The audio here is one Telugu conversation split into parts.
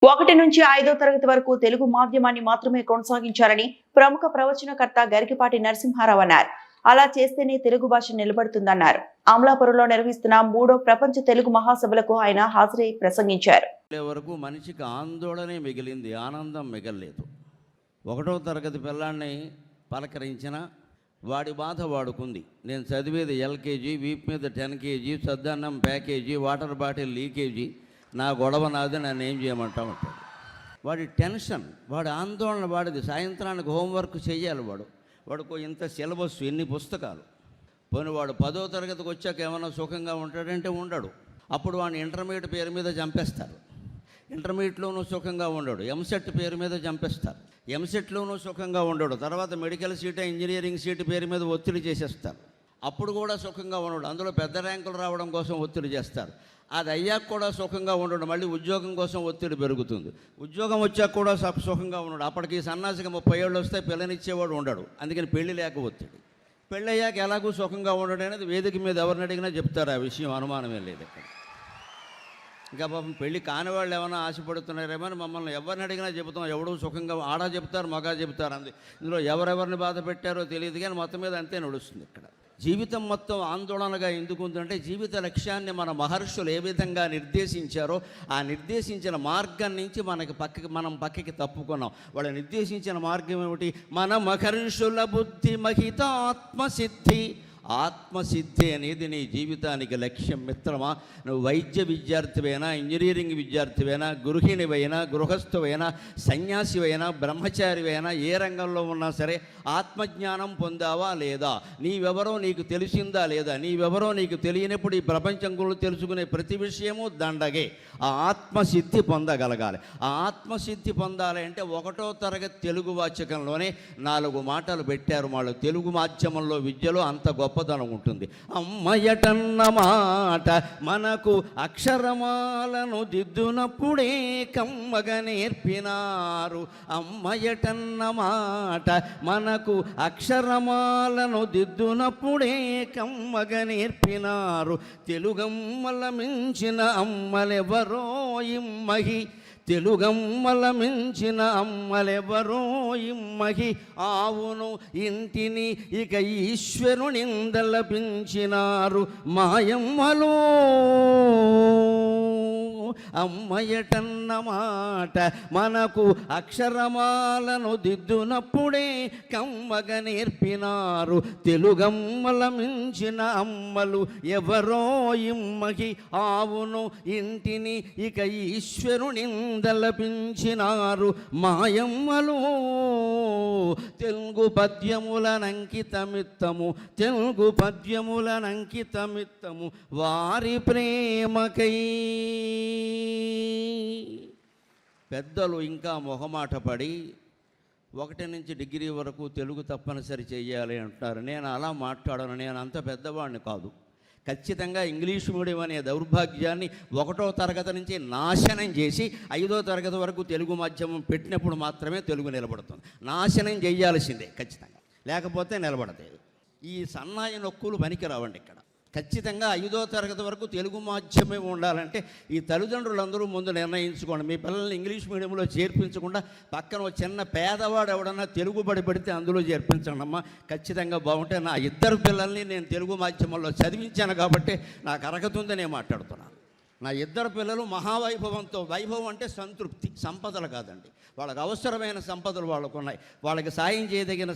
1 నుంచి 5వ తరగతి వరకు తెలుగు మాధ్యమాన్ని మాత్రమే కొనసాగించాలని ప్రముఖ ప్రవచనకర్త గరికపాటి నరసింహారావు అన్నారు. అలా చేస్తేనే తెలుగు భాష నిలబడుతుందన్నారు. అమలాపురంలో నిర్వహిస్తున్న 3వ ప్రపంచ తెలుగు మహాసభలకు ఆయన హాజరై ప్రసంగించారు. వరకు మనిషికి ఆందోళనే మిగిలింది, ఆనందం మిగలలేదు. 1వ తరగతి పిల్లాన్ని పలకరించిన వాడి బాధ వాడుకుంది. నేను చదివేది ఎల్కేజీ, వీపు మీద 10 kg, సద్దన్నం ప్యాకేజీ, వాటర్ బాటిల్ లీకేజీ, నా గొడవ నాది, నన్ను ఏం చేయమంటా ఉంటాడు. వాడి టెన్షన్, వాడి ఆందోళన వాడిది. సాయంత్రానికి హోంవర్క్ చెయ్యాలి. వాడుకో ఇంత సిలబస్, ఎన్ని పుస్తకాలు. పోనీ వాడు 10వ తరగతికి వచ్చాక ఏమైనా సుఖంగా ఉంటాడంటే ఉండడు. అప్పుడు వాడిని ఇంటర్మీడియట్ పేరు మీద చంపేస్తారు. ఇంటర్మీడియట్లోనూ సుఖంగా ఉండడు. ఎంసెట్ పేరు మీద చంపేస్తారు. ఎంసెట్లోనూ సుఖంగా ఉండడు. తర్వాత మెడికల్ సీటు, ఇంజనీరింగ్ సీటు పేరు మీద ఒత్తిడి చేసేస్తారు. అప్పుడు కూడా సుఖంగా ఉండడు. అందులో పెద్ద ర్యాంకులు రావడం కోసం ఒత్తిడి చేస్తారు. అది అయ్యాక కూడా సుఖంగా ఉండడు. మళ్ళీ ఉద్యోగం కోసం ఒత్తిడి పెరుగుతుంది. ఉద్యోగం వచ్చాక కూడా సుఖంగా ఉండడు. అప్పటికి సన్నాసిగా 30 ఏళ్ళు వస్తే పిల్లనిచ్చేవాడు ఉండడు. అందుకని పెళ్లి లేక ఒత్తిడి. పెళ్ళి అయ్యాక ఎలాగూ సుఖంగా ఉండడు అనేది వేదిక మీద ఎవరిని అడిగినా చెప్తారు. ఆ విషయం అనుమానమే లేదు ఇక్కడ. ఇంకా పాపం పెళ్ళి కాని వాళ్ళు ఏమైనా ఆశపడుతున్నారేమో అని మమ్మల్ని ఎవరిని అడిగినా చెబుతాం. ఎవడూ సుఖంగా, ఆడా చెప్తారు, మగా చెప్తారు. ఇందులో ఎవరెవరిని బాధ పెట్టారో తెలియదు, కానీ మొత్తం మీద అంతే నడుస్తుంది ఇక్కడ. జీవితం మొత్తం ఆందోళనగా ఎందుకు ఉందంటే, జీవిత లక్ష్యాన్ని మన మహర్షులు ఏ విధంగా నిర్దేశించారో ఆ నిర్దేశించిన మార్గం నుంచి మనం పక్కకి తప్పుకున్నాం. వాళ్ళు నిర్దేశించిన మార్గం ఏమిటి? మన మహర్షుల బుద్ధి మహిత ఆత్మసిద్ధి. ఆత్మసిద్ధి అనేది నీ జీవితానికి లక్ష్యం. మిత్రమా, నువ్వు వైద్య విద్యార్థివైనా, ఇంజనీరింగ్ విద్యార్థివైనా, గృహిణివైనా, గృహస్థువైనా, సన్యాసివైనా, బ్రహ్మచారివైనా, ఏ రంగంలో ఉన్నా సరే ఆత్మజ్ఞానం పొందావా లేదా? నీవెవరో నీకు తెలిసిందా లేదా? నీవెవరో నీకు తెలియనప్పుడు ఈ ప్రపంచం గురించి తెలుసుకునే ప్రతి విషయము దండగే. ఆ ఆత్మసిద్ధి పొందగలగాలి. ఆ ఆత్మసిద్ధి పొందాలి అంటే 1వ తరగతి తెలుగు వాచకంలోనే 4 మాటలు పెట్టారు వాళ్ళు. తెలుగు మాధ్యమంలో విద్యలో అంత గొప్పతనం ఉంటుంది. అమ్మయటన్న మాట మనకు అక్షరమాలను దిద్దునప్పుడే కమ్మగా నేర్పినారు. అమ్మయటన్న మాట మనకు అక్షరమాలను దిద్దునప్పుడే కమ్మగా నేర్పినారు. తెలుగమ్మల మించిన అమ్మలెవరో ఇమ్మహి. తెలుగమ్మల మించిన అమ్మలెవరో ఇమ్మహి. ఆవును ఇంటిని ఇక ఈశ్వరునిందలపించినారు మాయమ్మలో. అమ్మయటన్న మాట మనకు అక్షరమాలను దిద్దునప్పుడే కమ్మగా నేర్పినారు. తెలుగమ్మల మించిన అమ్మలు ఎవరో ఇమ్మహి. ఆవును ఇంటిని ఇక ఈశ్వరునిందలపించినారు మాయమ్మలు. తెలుగు పద్యములనంకితమిత్తము, తెలుగు పద్యములనంకితమిత్తము వారి ప్రేమకై. పెద్దలు ఇంకా మొహమాట పడి 1 నుంచి డిగ్రీ వరకు తెలుగు తప్పనిసరి చేయాలి అంటారు. నేను అలా మాట్లాడను. నేను అంత పెద్దవాడిని కాదు. ఖచ్చితంగా ఇంగ్లీష్ మీడియం అనే దౌర్భాగ్యాన్ని 1వ తరగతి నుంచి నాశనం చేసి 5వ తరగతి వరకు తెలుగు మాధ్యమం పెట్టినప్పుడు మాత్రమే తెలుగు నిలబడుతుంది. నాశనం చేయాల్సిందే ఖచ్చితంగా, లేకపోతే నిలబడలేదు. ఈ సన్నాయి నొక్కులు పనికిరావండి ఇక్కడ. ఖచ్చితంగా 5వ తరగతి వరకు తెలుగు మాధ్యమే ఉండాలంటే ఈ తల్లిదండ్రులందరూ ముందు నిర్ణయించుకోండి. మీ పిల్లల్ని ఇంగ్లీష్ మీడియంలో చేర్పించకుండా పక్కన ఒక చిన్న పేదవాడు ఎవడన్నా తెలుగు బడి పెడితే అందులో చేర్పించండి అమ్మా. ఖచ్చితంగా బాగుంటే. నా 2 పిల్లల్ని నేను తెలుగు మాధ్యమంలో చదివించాను కాబట్టి నాకు అరగతుందని నేను మాట్లాడుతున్నాను. నా 2 పిల్లలు మహావైభవంతో, వైభవం అంటే సంతృప్తి, సంపదలు కాదండి. వాళ్ళకి అవసరమైన సంపదలు వాళ్ళకు ఉన్నాయి. వాళ్ళకి సాయం చేయదగిన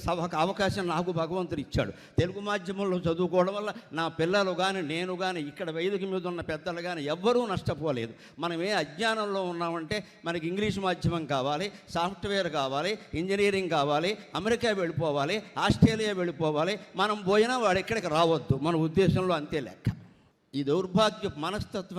అవకాశం నాకు భగవంతుడు ఇచ్చాడు. తెలుగు మాధ్యమంలో చదువుకోవడం వల్ల నా పిల్లలు కానీ, నేను కానీ, ఇక్కడ వేదిక మీద ఉన్న పెద్దలు కానీ ఎవ్వరూ నష్టపోలేదు. మనం ఏ అజ్ఞానంలో ఉన్నామంటే మనకి ఇంగ్లీష్ మాధ్యమం కావాలి, సాఫ్ట్వేర్ కావాలి, ఇంజనీరింగ్ కావాలి, అమెరికా వెళ్ళిపోవాలి, ఆస్ట్రేలియా వెళ్ళిపోవాలి. మనం పోయినా వాడు ఎక్కడికి రావద్దు. మన ఉద్దేశంలో అంతే లెక్క. ఈ దౌర్భాగ్య మనస్తత్వం